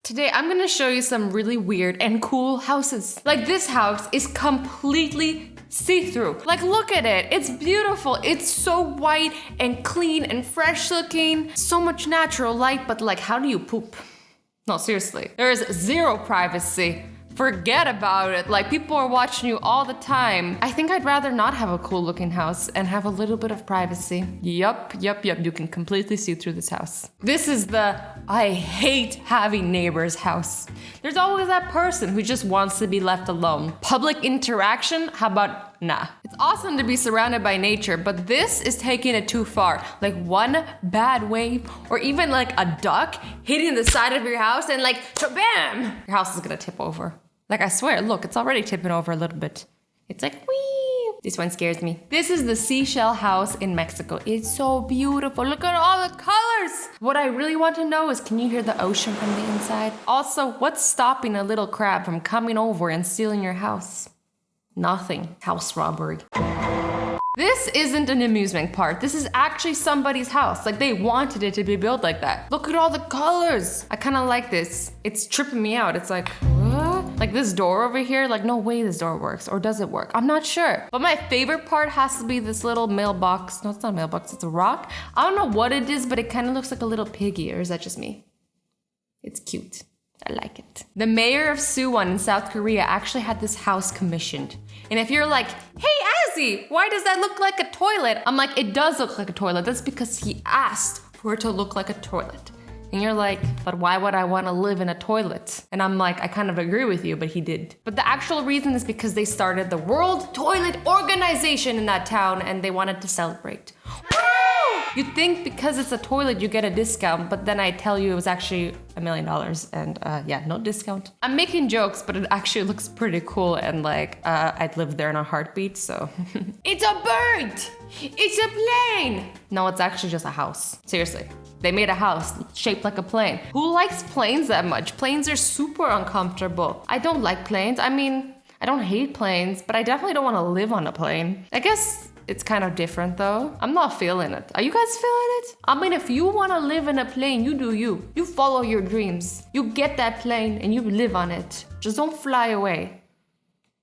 Today I'm gonna show you some really weird and cool houses. Like this house is completely see-through. Like look at it, it's beautiful. It's so white and clean and fresh looking. So much natural light, but like how do you poop? No, seriously. There is zero privacy. Forget about it. Like people are watching you all the time. I think I'd rather not have a cool looking house and have a little bit of privacy. Yup. You can completely see through this house. This is the I hate having neighbors house. There's always that person who just wants to be left alone. Public interaction? How about nah? It's awesome to be surrounded by nature, but this is taking it too far. Like one bad wave or even like a duck hitting the side of your house and like bam! Your house is gonna tip over. Like I swear, look, it's already tipping over a little bit. It's like, wee. This one scares me. This is the Seashell House in Mexico. It's so beautiful. Look at all the colors. What I really want to know is, can you hear the ocean from the inside? Also, what's stopping a little crab from coming over and stealing your house? Nothing. House robbery. This isn't an amusement park. This is actually somebody's house. Like they wanted it to be built like that. Look at all the colors. I kind of like this. It's tripping me out. It's like, what? Like this door over here, like no way this door works. Or does it work? I'm not sure. But my favorite part has to be this little mailbox. No, it's not a mailbox, it's a rock. I don't know what it is, but it kind of looks like a little piggy, or is that just me? It's cute. I like it. The mayor of Suwon in South Korea actually had this house commissioned. And if you're like, hey Azzy, why does that look like a toilet? I'm like, it does look like a toilet. That's because he asked for it to look like a toilet. And you're like, but why would I want to live in a toilet? And I'm like, I kind of agree with you, but he did. But the actual reason is because they started the World Toilet Organization in that town and they wanted to celebrate. You'd think because it's a toilet you get a discount, but then I tell you it was actually $1 million and yeah, no discount. I'm making jokes, but it actually looks pretty cool and like I'd live there in a heartbeat, so. It's a bird! It's a plane! No, it's actually just a house. Seriously. They made a house shaped like a plane. Who likes planes that much? Planes are super uncomfortable. I don't like planes. I mean, I don't hate planes, but I definitely don't want to live on a plane. I guess it's kind of different though. I'm not feeling it. Are you guys feeling it? I mean, if you want to live in a plane, you do you. You follow your dreams. You get that plane and you live on it. Just don't fly away.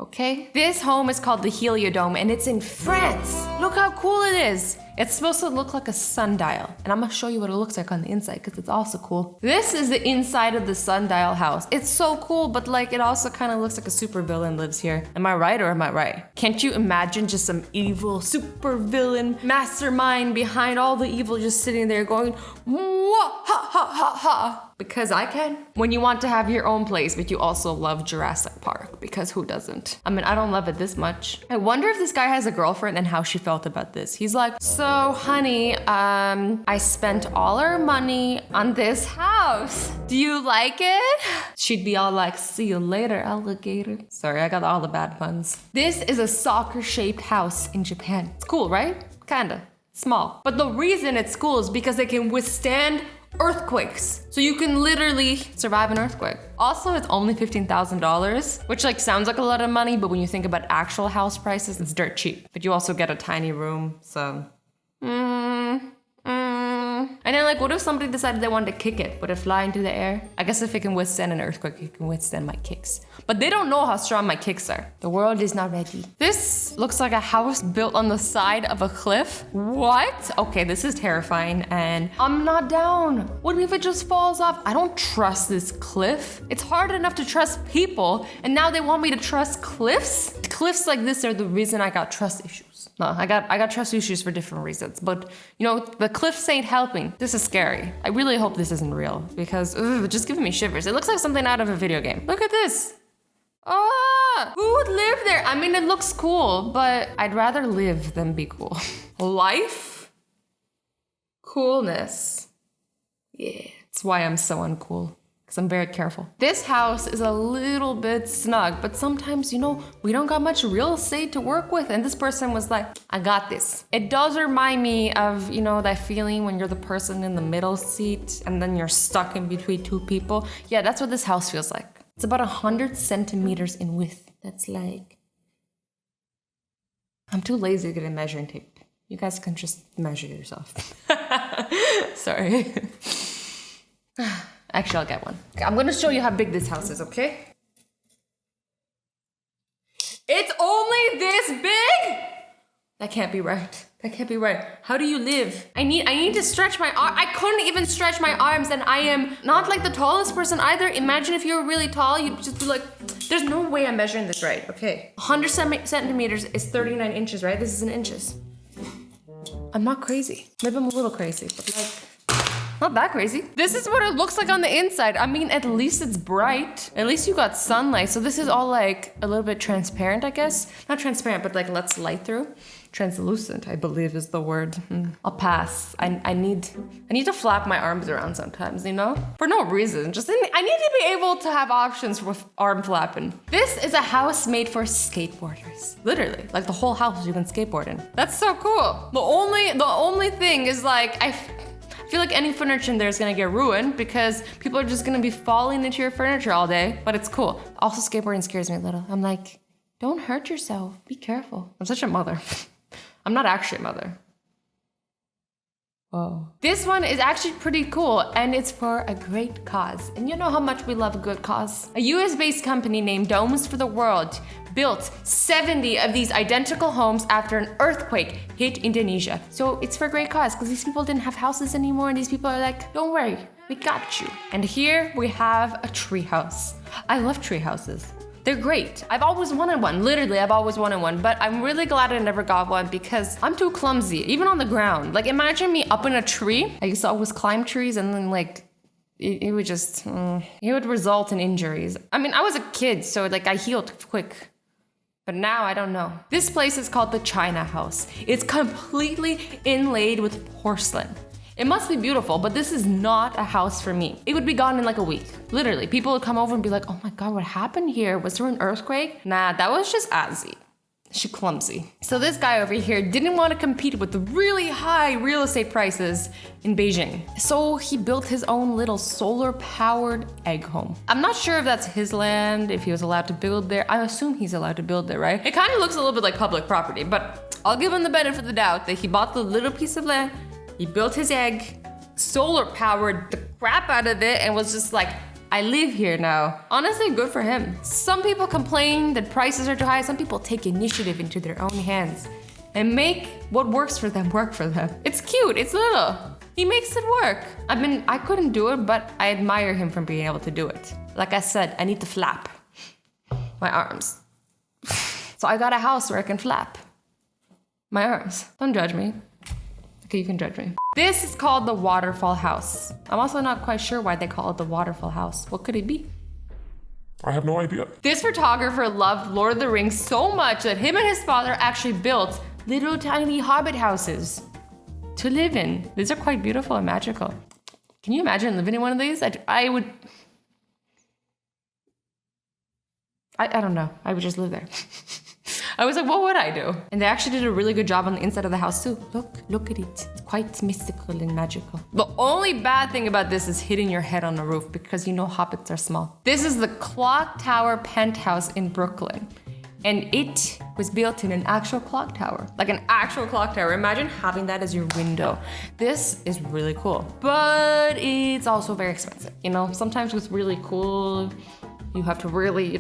Okay? This home is called the Heliodome and it's in France. Look how cool it is. It's supposed to look like a sundial. And I'm gonna show you what it looks like on the inside because it's also cool. This is the inside of the Sundial House. It's so cool, but like it also kind of looks like a supervillain lives here. Am I right or am I right? Can't you imagine just some evil supervillain mastermind behind all the evil just sitting there going, wah, ha, ha, ha, ha. Because I can. When you want to have your own place, but you also love Jurassic Park, because who doesn't? I mean, I don't love it this much. I wonder if this guy has a girlfriend and how she felt about this. He's like, so honey, I spent all our money on this house. Do you like it? She'd be all like, see you later, alligator. Sorry, I got all the bad puns. This is a soccer-shaped house in Japan. It's cool, right? Kinda. Small. But the reason it's cool is because it can withstand earthquakes. So you can literally survive an earthquake. Also, it's only $15,000, which like sounds like a lot of money, but when you think about actual house prices, it's dirt cheap. But you also get a tiny room, so. And then like, what if somebody decided they wanted to kick it? Would it fly into the air? I guess if it can withstand an earthquake, it can withstand my kicks. But they don't know how strong my kicks are. The world is not ready. This looks like a house built on the side of a cliff. What? Okay, this is terrifying and I'm not down. What if it just falls off? I don't trust this cliff. It's hard enough to trust people and now they want me to trust cliffs? Cliffs like this are the reason I got trust issues. No, I got trust issues for different reasons, but you know, the cliffs ain't helping. This is scary. I really hope this isn't real because it's just giving me shivers. It looks like something out of a video game. Look at this. Ah, who would live there? I mean, it looks cool, but I'd rather live than be cool. Life, coolness. Yeah, that's why I'm so uncool. Because I'm very careful. This house is a little bit snug, but sometimes, you know, we don't got much real estate to work with. And this person was like, I got this. It does remind me of, you know, that feeling when you're the person in the middle seat and then you're stuck in between two people. Yeah, that's what this house feels like. It's about 100 centimeters in width. That's like, I'm too lazy to get a measuring tape. You guys can just measure yourself. Sorry. Actually, I'll get one. Okay, I'm gonna show you how big this house is, okay? It's only this big? That can't be right. That can't be right. How do you live? I need to stretch my arm. I couldn't even stretch my arms, and I am not like the tallest person either. Imagine if you were really tall, you'd just be like, there's no way I'm measuring this right. Okay. 100 centimeters is 39 inches, right? This is in inches. I'm not crazy. Maybe I'm a little crazy, but like, not that crazy. This is what it looks like on the inside. I mean, at least it's bright. At least you got sunlight. So this is all like a little bit transparent, I guess. Not transparent, but like lets light through. Translucent, I believe is the word. I'll pass. I need to flap my arms around sometimes, you know? For no reason. Just I need to be able to have options with arm flapping. This is a house made for skateboarders. Literally, like the whole house you can skateboard in. That's so cool. The only thing is like I feel like any furniture in there is gonna get ruined because people are just gonna be falling into your furniture all day, but it's cool. Also, skateboarding scares me a little. I'm like, don't hurt yourself. Be careful. I'm such a mother. I'm not actually a mother. Whoa. This one is actually pretty cool, and it's for a great cause. And you know how much we love a good cause. A US-based company named Domes for the World built 70 of these identical homes after an earthquake hit Indonesia. So it's for a great cause, because these people didn't have houses anymore, and these people are like, don't worry, we got you. And here we have a tree house. I love tree houses. They're great. I've always wanted one. Literally, I've always wanted one, but I'm really glad I never got one because I'm too clumsy, even on the ground. Like, imagine me up in a tree. I used to always climb trees, and then like, it would just, it would result in injuries. I mean, I was a kid, so like I healed quick. But now I don't know. This place is called the China House. It's completely inlaid with porcelain. It must be beautiful, but this is not a house for me. It would be gone in like a week. Literally, people would come over and be like, oh my God, what happened here? Was there an earthquake? Nah, that was just Azzy. She clumsy. So this guy over here didn't want to compete with the really high real estate prices in Beijing. So he built his own little solar-powered egg home. I'm not sure if that's his land, if he was allowed to build there. I assume he's allowed to build there, right? It kind of looks a little bit like public property, but I'll give him the benefit of the doubt that he bought the little piece of land. He built his egg, solar powered the crap out of it, and was just like, I live here now. Honestly, good for him. Some people complain that prices are too high. Some people take initiative into their own hands and make what works for them work for them. It's cute, it's little. He makes it work. I mean, I couldn't do it, but I admire him for being able to do it. Like I said, I need to flap my arms. So I got a house where I can flap my arms. Don't judge me. Okay, you can judge me. This is called the Waterfall House. I'm also not quite sure why they call it the Waterfall House. What could it be? I have no idea. This photographer loved Lord of the Rings so much that him and his father actually built little tiny Hobbit houses to live in. These are quite beautiful and magical. Can you imagine living in one of these? I don't know. I would just live there. I was like, what would I do? And they actually did a really good job on the inside of the house too. Look at it. It's quite mystical and magical. The only bad thing about this is hitting your head on the roof because you know hobbits are small. This is the Clock Tower penthouse in Brooklyn. And it was built in an actual clock tower. Like an actual clock tower. Imagine having that as your window. This is really cool. But it's also very expensive. You know, sometimes with really cool, you have to really,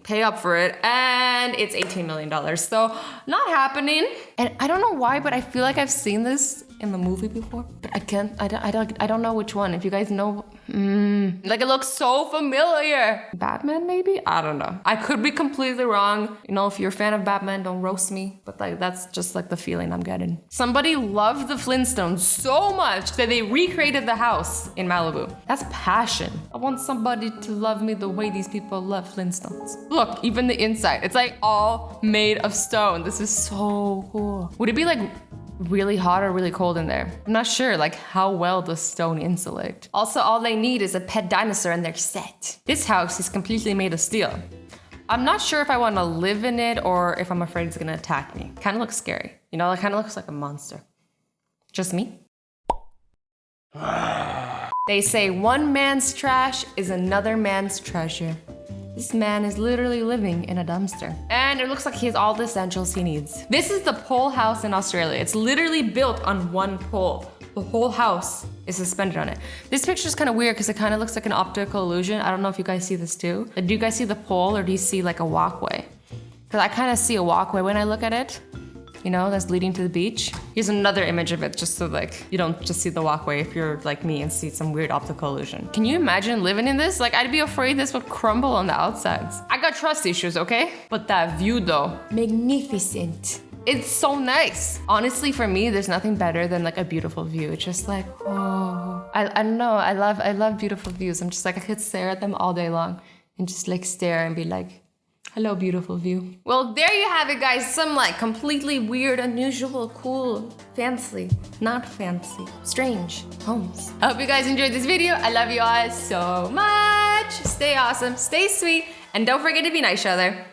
pay up for it. And it's $18 million. So not happening. And I don't know why, but I feel like I've seen this in the movie before. But I don't know which one. If you guys know, like it looks so familiar. Batman maybe? I don't know. I could be completely wrong. If you're a fan of Batman, don't roast me. But that's just like the feeling I'm getting. Somebody loved the Flintstones so much that they recreated the house in Malibu. That's passion. I want somebody to love me the way these people love Flintstones. Look, even the inside. It's like all made of stone. This is so cool. Would it be like really hot or really cold in there? I'm not sure like how well the stone insulate. Also, all they need is a pet dinosaur and they're set. This house is completely made of steel. I'm not sure if I want to live in it or if I'm afraid it's gonna attack me. Kind of looks scary. It kind of looks like a monster. Just me? They say one man's trash is another man's treasure. This man is literally living in a dumpster. And it looks like he has all the essentials he needs. This is the pole house in Australia. It's literally built on one pole. The whole house is suspended on it. This picture is kind of weird because it kind of looks like an optical illusion. I don't know if you guys see this too. Do you guys see the pole or do you see like a walkway? Because I kind of see a walkway when I look at it. You know, that's leading to the beach. Here's another image of it just so like you don't just see the walkway if you're like me and see some weird optical illusion. Can you imagine living in this? Like I'd be afraid this would crumble on the outsides. I got trust issues, okay? But that view though, magnificent. It's so nice. Honestly, for me, there's nothing better than like a beautiful view. It's just like, oh, I don't know. I love beautiful views. I'm just like, I could stare at them all day long and just like stare and be like, hello, beautiful view. Well, there you have it, guys. Some like completely weird, unusual, cool, fancy, not fancy, strange homes. I hope you guys enjoyed this video. I love you all so much. Stay awesome, stay sweet, and don't forget to be nice to each other.